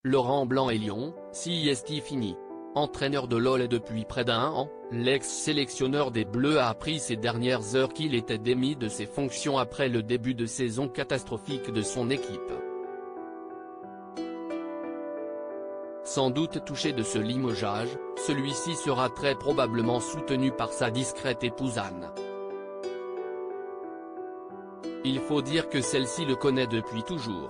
Laurent Blanc et Lyon, sieste fini. Entraîneur de l'OL depuis près d'1 an, l'ex-sélectionneur des Bleus a appris ces dernières heures qu'il était démis de ses fonctions après le début de saison catastrophique de son équipe. Sans doute touché de ce limogeage, celui-ci sera très probablement soutenu par sa discrète épouse Anne. Il faut dire que celle-ci le connaît depuis toujours.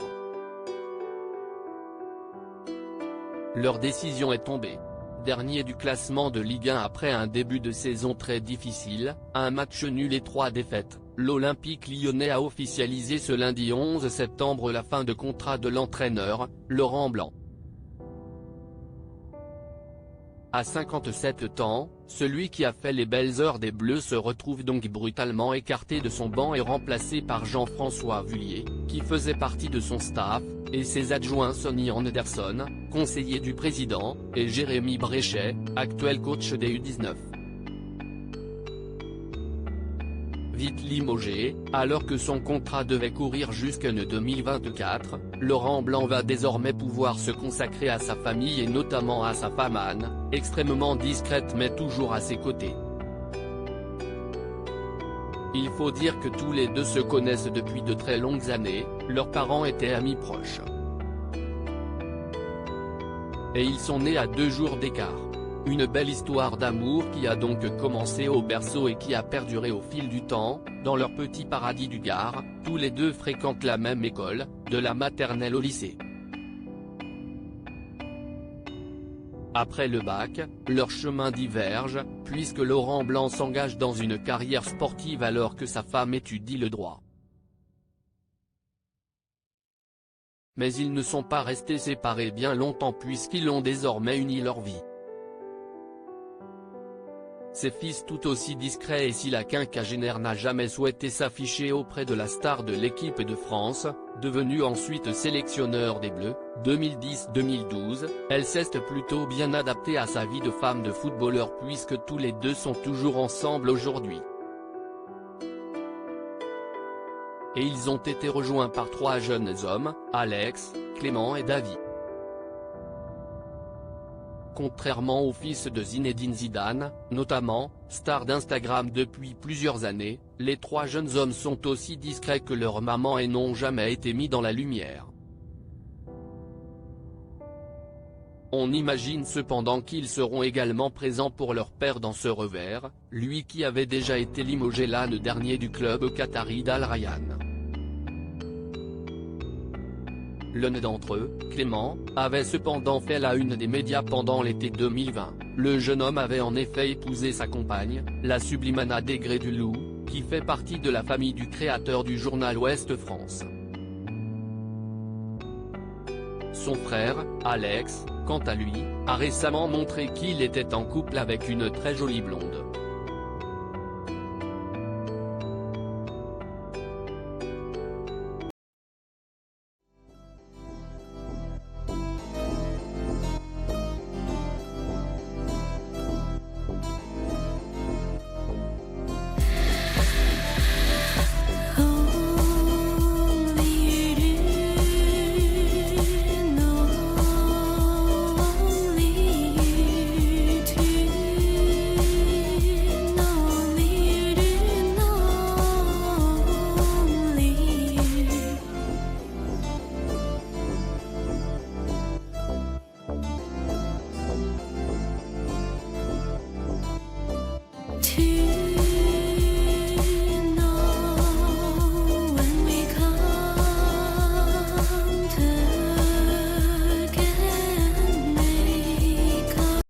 Leur décision est tombée. Dernier du classement de Ligue 1 après un début de saison très difficile, un match nul et 3 défaites, l'Olympique lyonnais a officialisé ce lundi 11 septembre la fin de contrat de l'entraîneur, Laurent Blanc. À 57 ans, celui qui a fait les belles heures des Bleus se retrouve donc brutalement écarté de son banc et remplacé par Jean-François Vullier, qui faisait partie de son staff, et ses adjoints Sonny Anderson, conseiller du président, et Jérémy Bréchet, actuel coach des U19. Vite limogé, alors que son contrat devait courir jusqu'en 2024, Laurent Blanc va désormais pouvoir se consacrer à sa famille et notamment à sa femme Anne, extrêmement discrète mais toujours à ses côtés. Il faut dire que tous les deux se connaissent depuis de très longues années, leurs parents étaient amis proches. Et ils sont nés à 2 jours d'écart. Une belle histoire d'amour qui a donc commencé au berceau et qui a perduré au fil du temps, dans leur petit paradis du Gard, tous les deux fréquentent la même école, de la maternelle au lycée. Après le bac, leurs chemins divergent, puisque Laurent Blanc s'engage dans une carrière sportive alors que sa femme étudie le droit. Mais ils ne sont pas restés séparés bien longtemps puisqu'ils ont désormais uni leur vie. Ses fils tout aussi discrets et si la quinquagénaire n'a jamais souhaité s'afficher auprès de la star de l'équipe de France, devenu ensuite sélectionneur des Bleus, 2010-2012, elle s'est plutôt bien adaptée à sa vie de femme de footballeur puisque tous les deux sont toujours ensemble aujourd'hui. Et ils ont été rejoints par 3 jeunes hommes, Alex, Clément et David. Contrairement au fils de Zinedine Zidane, notamment, star d'Instagram depuis plusieurs années, les 3 jeunes hommes sont aussi discrets que leur maman et n'ont jamais été mis dans la lumière. On imagine cependant qu'ils seront également présents pour leur père dans ce revers, lui qui avait déjà été limogé l'an dernier du club qatari d'Al Rayyan. L'un d'entre eux, Clément, avait cependant fait la une des médias pendant l'été 2020. Le jeune homme avait en effet épousé sa compagne, la sublime Anna Desgrais-Dulou, qui fait partie de la famille du créateur du journal Ouest France. Son frère, Alex, quant à lui, a récemment montré qu'il était en couple avec une très jolie blonde. To